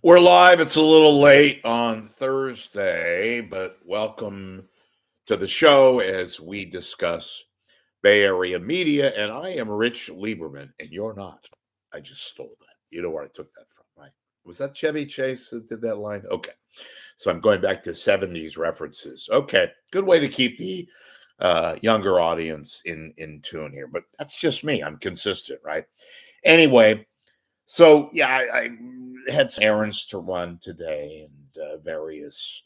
We're live. It's a little late on Thursday, but welcome to the show as we discuss Bay Area media. And I am Rich Lieberman, and you're not. I just stole that. You know where I took that from, right? Was that Chevy Chase that did that line? Okay. So I'm going back to 70s references. Okay. Good way to keep the younger audience in tune here. But that's just me. I'm consistent, right? Anyway, so yeah, I had some errands to run today and various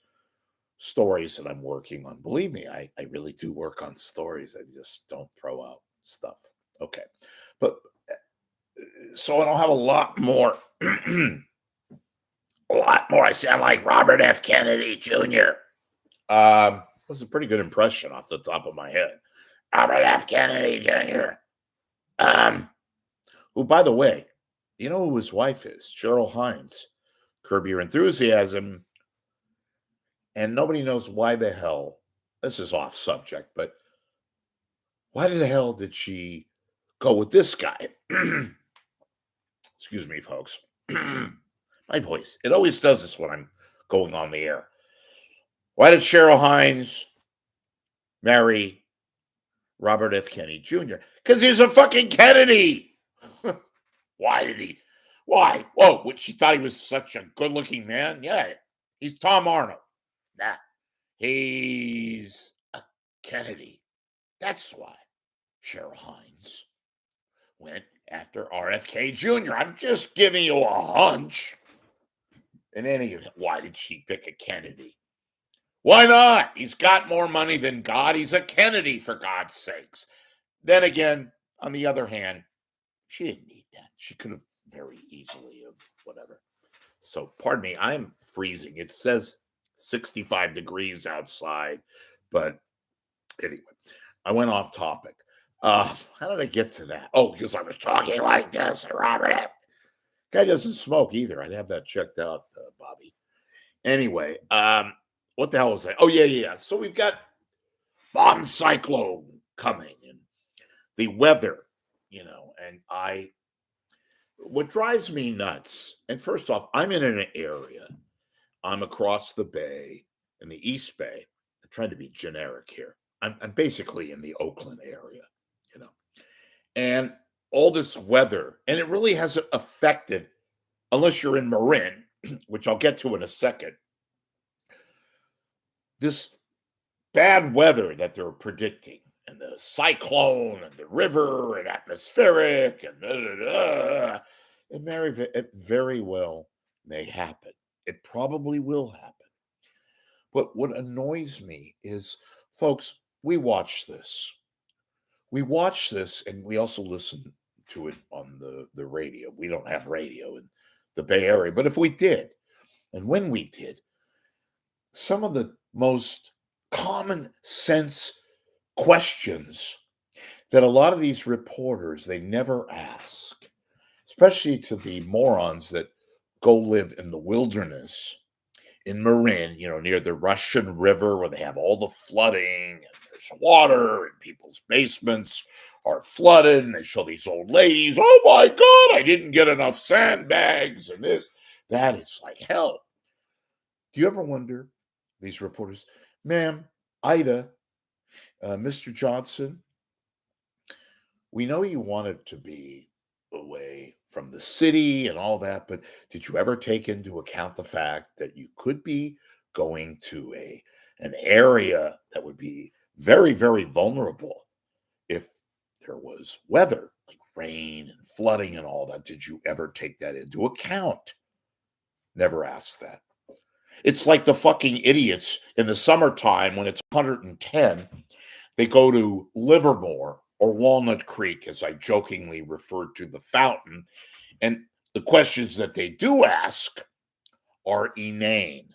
stories that I'm working on. Believe me, I really do work on stories. I just don't throw out stuff. Okay, but so I don't have a lot more. A lot more. I sound like Robert F. Kennedy Jr. Was a pretty good impression off the top of my head. Robert F. Kennedy Jr. Who, by the way, you know who his wife is? Cheryl Hines. Curb Your Enthusiasm. And nobody knows why the hell, this is off subject, but why the hell did she go with this guy? Excuse me, folks. My voice. It always does this when I'm going on the air. Why did Cheryl Hines marry Robert F. Kennedy Jr.? Because he's a fucking Kennedy. Why did he? Why? Whoa, she thought he was such a good-looking man? Yeah, he's Tom Arnold. Nah, he's a Kennedy. That's why Cheryl Hines went after RFK Jr. I'm just giving you a hunch. In any event, why did she pick a Kennedy? Why not? He's got more money than God. He's a Kennedy, for God's sakes. Then again, on the other hand, she didn't need that. She could have very easily have whatever. So, pardon me, I'm freezing. It says 65 degrees outside, but anyway, I went off topic. How did I get to that? Oh, because I was talking like this, Robert. Guy doesn't smoke either. I'd have that checked out, Bobby. Anyway, what the hell was that? Oh, yeah. So we've got bomb cyclone coming and the weather, and what drives me nuts, and first off, I'm in an area. I'm across the bay in the East Bay. I'm trying to be generic here. I'm basically in the Oakland area, and all this weather, and it really hasn't affected, unless you're in Marin, which I'll get to in a second, this bad weather that they're predicting, and the cyclone, and the river, and atmospheric, and it very well may happen. It probably will happen. But what annoys me is, folks, we watch this. And we also listen to it on the radio. We don't have radio in the Bay Area, but if we did, and when we did, some of the most common sense questions that a lot of these reporters, they never ask, especially to the morons that go live in the wilderness in Marin, near the Russian River, where they have all the flooding and there's water and people's basements are flooded, and they show these old ladies, oh my God, I didn't get enough sandbags and this. That is like hell. Do you ever wonder, these reporters, ma'am, Ida, Mr. Johnson, we know you wanted to be away from the city and all that, but did you ever take into account the fact that you could be going to an area that would be very, very vulnerable if there was weather, like rain and flooding and all that? Did you ever take that into account? Never asked that. It's like the fucking idiots in the summertime when it's 110, they go to Livermore or Walnut Creek, as I jokingly referred to the fountain. And the questions that they do ask are inane.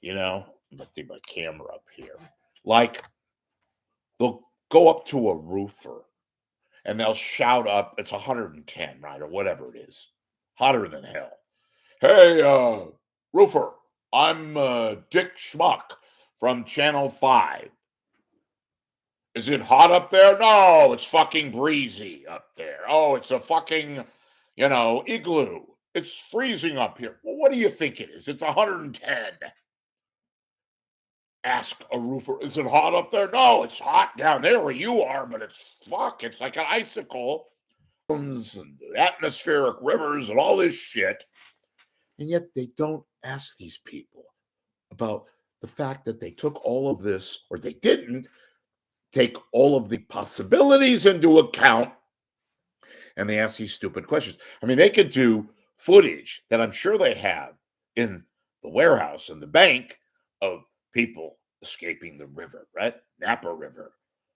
Let's take my camera up here. Like, they'll go up to a roofer and they'll shout up, it's 110, right? Or whatever it is. Hotter than hell. Hey, roofer, I'm Dick Schmuck from Channel 5. Is it hot up there? No, it's fucking breezy up there. Oh, it's a fucking, igloo. It's freezing up here. Well, what do you think it is? It's 110. Ask a roofer, is it hot up there? No, it's hot down there where you are, but it's like an icicle. And atmospheric rivers and all this shit. And yet they don't ask these people about the fact that they took all of this, or they didn't take all of the possibilities into account, and they ask these stupid questions. I mean, they could do footage that I'm sure they have in the warehouse and the bank of people escaping the river, right? Napa River,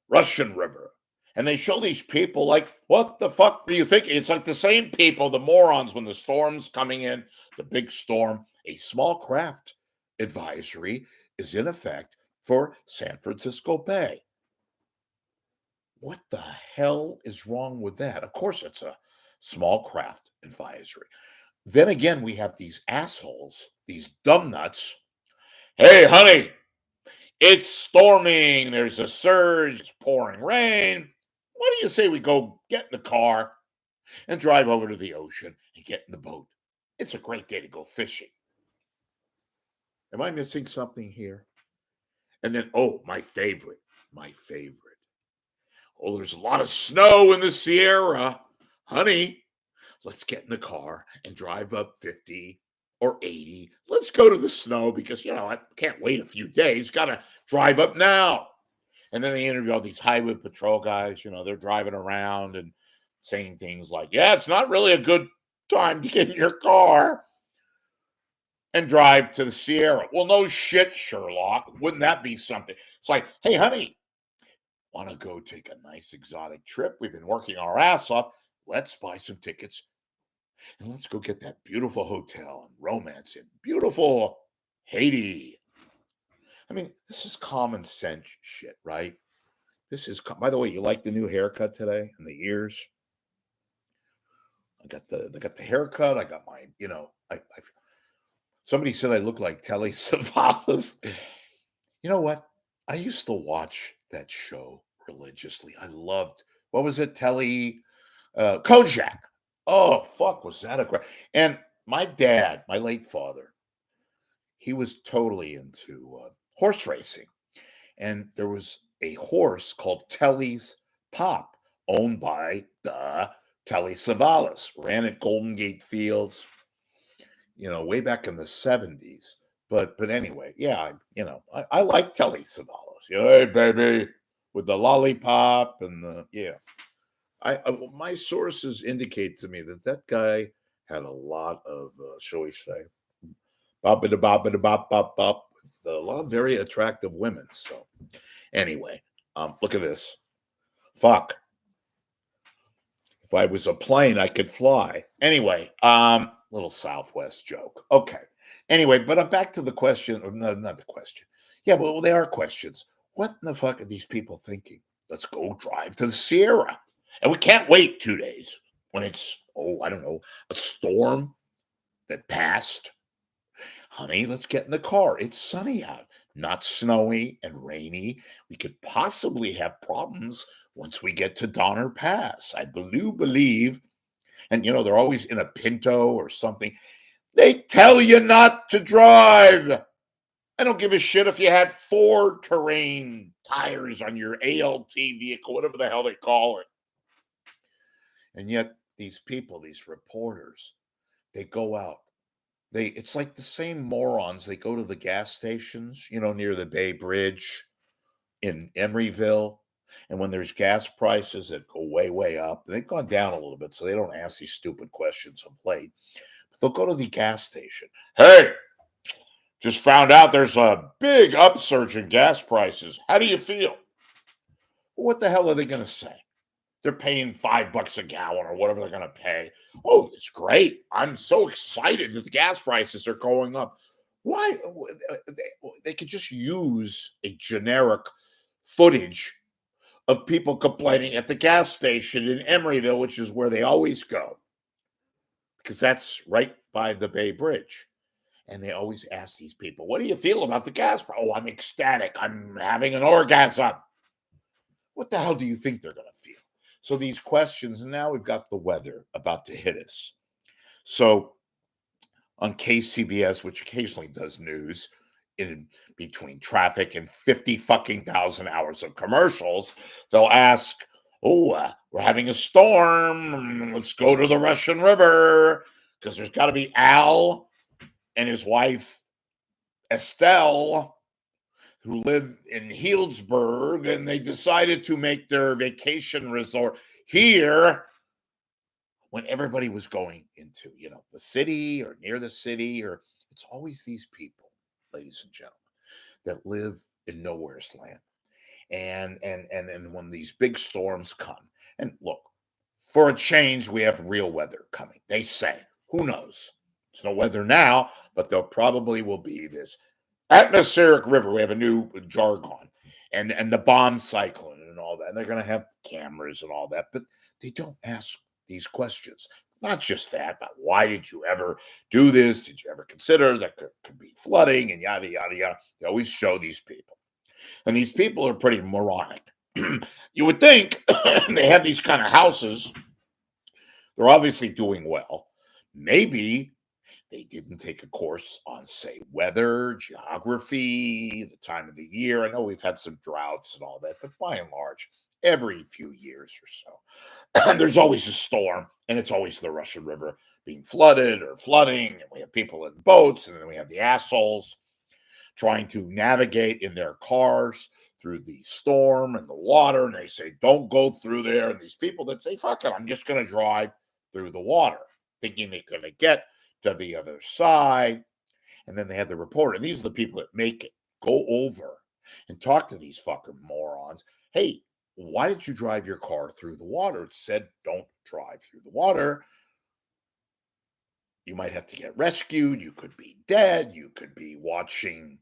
Russian River. And they show these people like, what the fuck do you think? It's like the same people, the morons, when the storm's coming in, the big storm, a small craft advisory is in effect for San Francisco Bay. What the hell is wrong with that? Of course, it's a small craft advisory. Then again, we have these assholes, these dumb nuts. Hey, honey, it's storming. There's a surge. It's pouring rain. What do you say we go get in the car and drive over to the ocean and get in the boat? It's a great day to go fishing. Am I missing something here? And then, oh, my favorite. Oh, there's a lot of snow in the Sierra. Honey, let's get in the car and drive up 50 or 80. Let's go to the snow because, I can't wait a few days. Got to drive up now. And then they interview all these highway patrol guys. They're driving around and saying things like, yeah, it's not really a good time to get in your car and drive to the Sierra. Well, no shit, Sherlock. Wouldn't that be something? It's like, hey, honey, want to go take a nice exotic trip? We've been working our ass off. Let's buy some tickets and let's go get that beautiful hotel and romance in beautiful Haiti. I mean, this is common sense shit, right? By the way, you like the new haircut today and the ears? I got the haircut. I got my, somebody said I look like Telly Savalas. You know what? I used to watch that show religiously. I loved, what was it? Telly, Kojak. Oh, fuck, was that a great? And my dad, my late father, he was totally into horse racing. And there was a horse called Telly's Pop, owned by the Telly Savalas, ran at Golden Gate Fields, way back in the 70s. But anyway, yeah, I like Telly Savalas. Hey, baby, with the lollipop and my sources indicate to me that guy had a lot of, shall we say, bop it bop it bop bop bop, a lot of very attractive women. So anyway, look at this. Fuck. If I was a plane, I could fly. Anyway, little Southwest joke. Okay. Anyway, but I'm back to the question. Or no, not the question. Yeah, well, they are questions. What in the fuck are these people thinking? Let's go drive to the Sierra. And we can't wait 2 days when it's, I don't know, a storm that passed. Honey, let's get in the car. It's sunny out, not snowy and rainy. We could possibly have problems once we get to Donner Pass. I believe, and they're always in a Pinto or something. They tell you not to drive. I don't give a shit if you had 4 terrain tires on your ALT vehicle, whatever the hell they call it. And yet these people, these reporters, they go out. It's like the same morons. They go to the gas stations, near the Bay Bridge in Emeryville. And when there's gas prices that go way, way up, they've gone down a little bit, so they don't ask these stupid questions of late. But they'll go to the gas station. Hey, just found out there's a big upsurge in gas prices. How do you feel? Well, what the hell are they going to say? They're paying $5 a gallon or whatever they're going to pay. Oh, it's great. I'm so excited that the gas prices are going up. Why? They could just use a generic footage of people complaining at the gas station in Emeryville, which is where they always go, because that's right by the Bay Bridge. And they always ask these people, what do you feel about the gas price? Oh, I'm ecstatic. I'm having an orgasm. What the hell do you think they're going to feel? So these questions, and now we've got the weather about to hit us. So on KCBS, which occasionally does news in between traffic and 50 fucking thousand hours of commercials, they'll ask, oh, we're having a storm. Let's go to the Russian River because there's got to be Al and his wife, Estelle, who live in Healdsburg, and they decided to make their vacation resort here when everybody was going into, the city or near the city, or it's always these people, ladies and gentlemen, that live in nowhere's land. And when these big storms come, and look, for a change, we have real weather coming. They say, who knows? There's no weather now, but there probably will be this atmospheric river. We have a new jargon, and the bomb cyclone and all that. And they're going to have cameras and all that, but they don't ask these questions. Not just that, but why did you ever do this? Did you ever consider that could be flooding and yada, yada, yada? They always show these people. And these people are pretty moronic. You would think they have these kind of houses. They're obviously doing well. Maybe they didn't take a course on, say, weather, geography, the time of the year. I know we've had some droughts and all that, but by and large, every few years or so, there's always a storm, and it's always the Russian River being flooded or flooding, and we have people in boats, and then we have the assholes trying to navigate in their cars through the storm and the water, and they say, don't go through there. And these people that say, fuck it, I'm just going to drive through the water, thinking they're going to get to the other side. And then they have the reporter. And these are the people that make it. Go over and talk to these fucking morons. Hey, why did you drive your car through the water? It said, don't drive through the water. You might have to get rescued. You could be dead. You could be watching,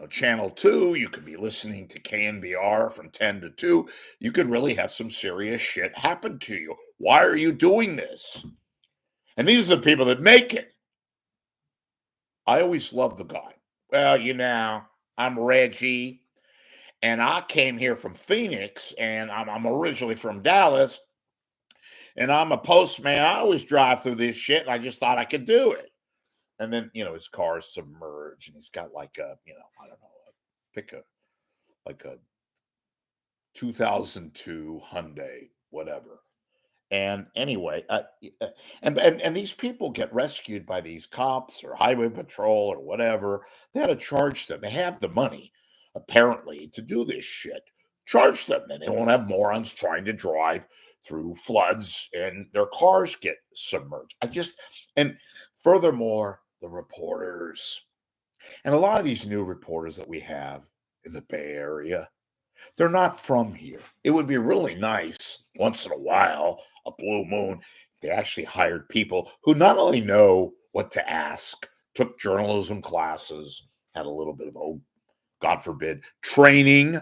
Channel 2. You could be listening to KNBR from 10 to 2. You could really have some serious shit happen to you. Why are you doing this? And these are the people that make it. I always love the guy. Well, I'm Reggie, and I came here from Phoenix, and I'm originally from Dallas, and I'm a postman. I always drive through this shit, and I just thought I could do it. And then, his car is submerged, and he's got like a, I don't know, like a 2002 Hyundai, whatever. And anyway, and these people get rescued by these cops or highway patrol or whatever. They had to charge them. They have the money, apparently, to do this shit. Charge them, and they won't have morons trying to drive through floods and their cars get submerged. And furthermore, the reporters and a lot of these new reporters that we have in the Bay Area, they're not from here. It would be really nice once in a while, a blue moon, if they actually hired people who not only know what to ask, took journalism classes, had a little bit of, God forbid, training,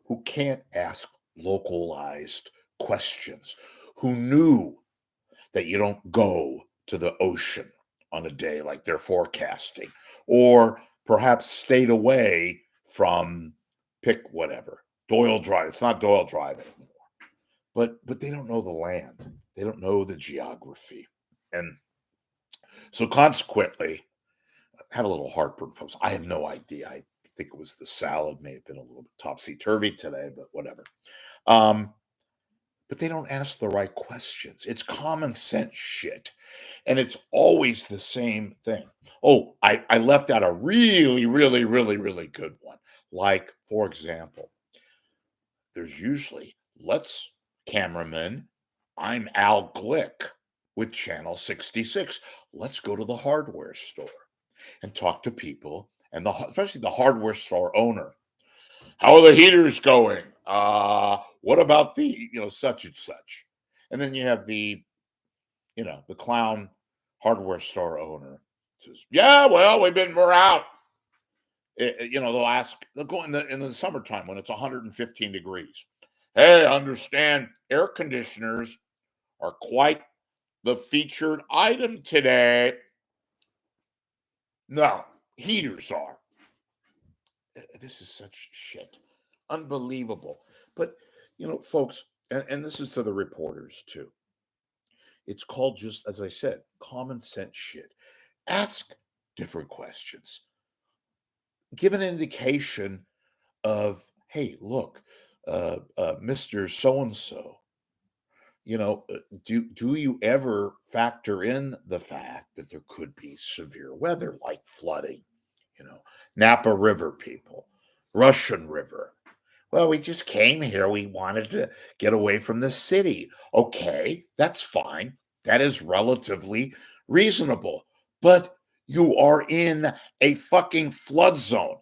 who can't ask localized questions, who knew that you don't go to the ocean on a day like they're forecasting, or perhaps stayed away from, pick whatever, Doyle Drive. It's not Doyle Drive anymore. But they don't know the land. They don't know the geography. And so consequently, I have a little heartburn, folks. I have no idea. I think it was the salad, may have been a little bit topsy-turvy today, but whatever. But they don't ask the right questions. It's common sense shit. And it's always the same thing. Oh, I left out a really, really, really, really good one. Like, for example, there's usually, let's cameraman, I'm Al Glick with Channel 66. Let's go to the hardware store and talk to people, and especially the hardware store owner. How are the heaters going? What about the, such and such? And then you have the clown hardware store owner says, yeah, well, we're out. They'll go in the summertime when it's 115 degrees. Hey, understand air conditioners are quite the featured item today. No, heaters are. This is such shit. Unbelievable. But, folks, and this is to the reporters too. It's called, just as I said, common sense shit. Ask different questions. Give an indication of, hey, look, Mr. So and so, do you ever factor in the fact that there could be severe weather like flooding? Napa River people, Russian River. Well, we just came here. We wanted to get away from the city. Okay, that's fine. That is relatively reasonable. But you are in a fucking flood zone.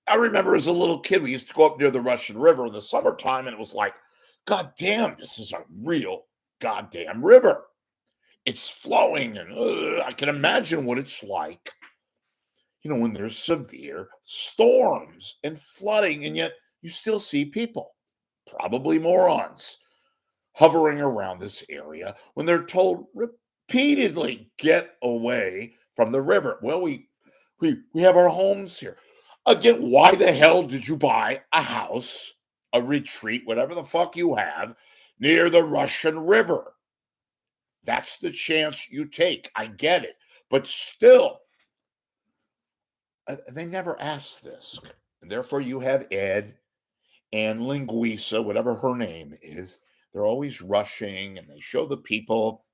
I remember as a little kid, we used to go up near the Russian River in the summertime, and it was like, God damn, this is a real goddamn river. It's flowing, and I can imagine what it's like, when there's severe storms and flooding, and yet you still see people, probably morons, hovering around this area when they're told repeatedly, get away from the river. Well, we have our homes here. Again, why the hell did you buy a house, a retreat, whatever the fuck you have, near the Russian River? That's the chance you take. I get it. But still, they never asked this. And therefore, you have Ed and Linguisa, whatever her name is. They're always rushing, and they show the people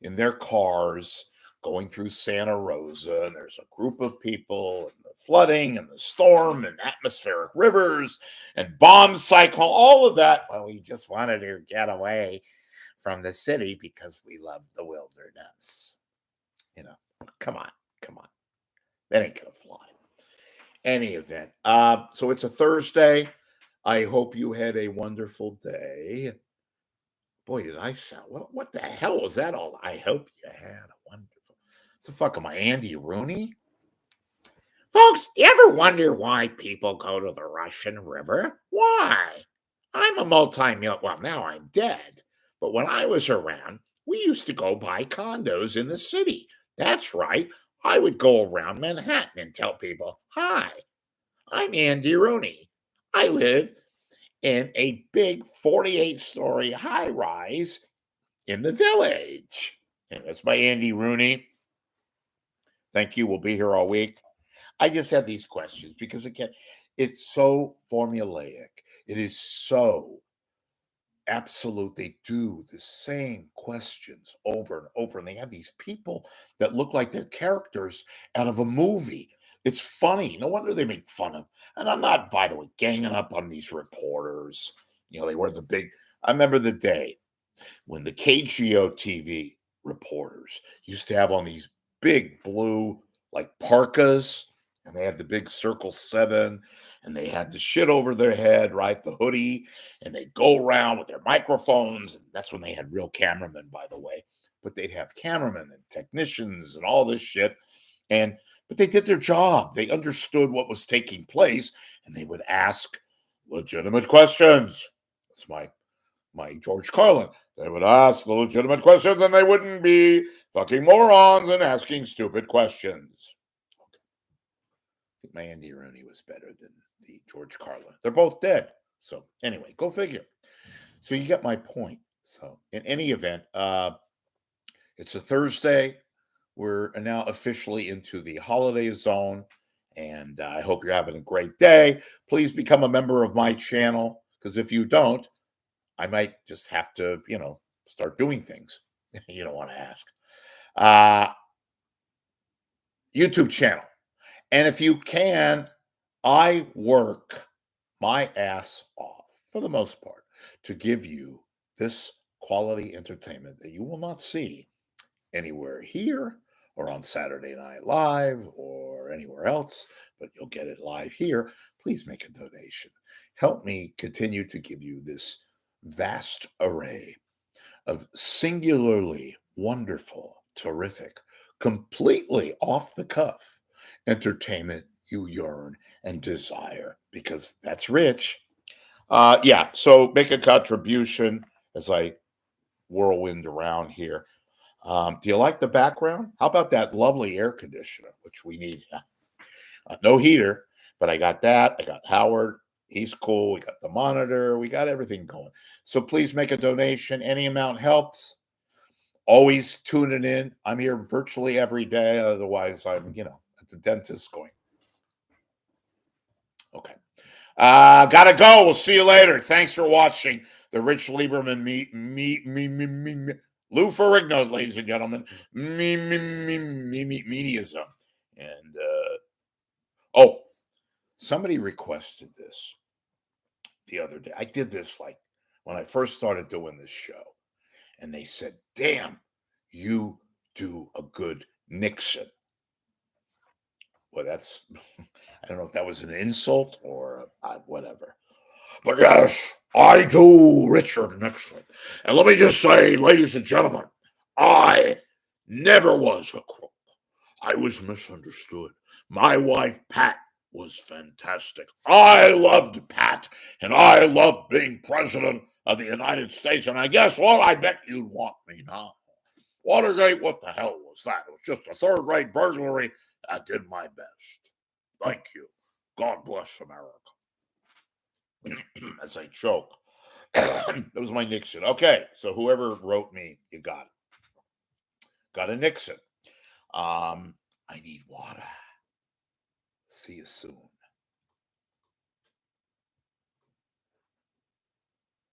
in their cars going through Santa Rosa, and there's a group of people, and the flooding and the storm and atmospheric rivers and bomb cyclone, all of that. Well, we just wanted to get away from the city because we love the wilderness. Come on. That ain't gonna fly. Any event. So it's a Thursday. I hope you had a wonderful day. Boy, did I sound, what the hell was that all? I hope you had a wonderful. What the fuck am I, Andy Rooney? Folks, you ever wonder why people go to the Russian River? Why? I'm a well, now I'm dead. But when I was around, we used to go buy condos in the city. That's right. I would go around Manhattan and tell people, hi, I'm Andy Rooney. I live in a big 48-story high rise in the Village. And that's by Andy Rooney. Thank you. We'll be here all week. I just had these questions because, again, it's so formulaic. It is so absolute. They do the same questions over and over. And they have these people that look like they're characters out of a movie. It's funny. No wonder they make fun of. And I'm not, by the way, ganging up on these reporters. They wear the big. I remember the day when the KGO TV reporters used to have on these big blue, like, parkas, and they had the big Circle 7, and they had the shit over their head, right? The hoodie, and they'd go around with their microphones. And that's when they had real cameramen, by the way. But they'd have cameramen and technicians and all this shit. But they did their job. They understood what was taking place, and they would ask legitimate questions. That's my George Carlin. They would ask the legitimate questions, and they wouldn't be fucking morons and asking stupid questions. Okay. I think my Andy Rooney was better than the George Carlin. They're both dead. So anyway, go figure. So you get my point. So in any event, it's a Thursday. We're now officially into the holiday zone, and I hope you're having a great day. Please become a member of my channel, because if you don't, I might just have to, start doing things you don't want to ask. YouTube channel. And if you can, I work my ass off, for the most part, to give you this quality entertainment that you will not see anywhere here or on Saturday Night Live or anywhere else, but you'll get it live here. Please make a donation. Help me continue to give you this vast array of singularly wonderful, terrific, completely off the cuff entertainment you yearn and desire, because that's rich. So make a contribution as I whirlwind around here. Do you like the background? How about that lovely air conditioner, which we need? No heater, but I got that. I got Howard. He's cool. We got the monitor. We got everything going. So please make a donation. Any amount helps. always tuning in. I'm here virtually every day. Otherwise, I'm, at the dentist going. Okay. Gotta go. We'll see you later. Thanks for watching the Rich Lieberman Lou Ferrigno, ladies and gentlemen. Media Zone. And somebody requested this the other day. I did this like when I first started doing this show. And they said, damn, you do a good Nixon. Well, that's, I don't know if that was an insult or whatever. But yes, I do Richard Nixon. And let me just say, ladies and gentlemen, I never was a crook. I was misunderstood. My wife, Pat, was fantastic. I loved Pat, and I loved being president of the United States. And I guess what? I bet you'd want me now. Watergate, what the hell was that? It was just a third-rate burglary. I did my best. Thank you. God bless America. As I choke. That was my Nixon. Okay, so whoever wrote me, you got it. Got a Nixon. I need water. See you soon.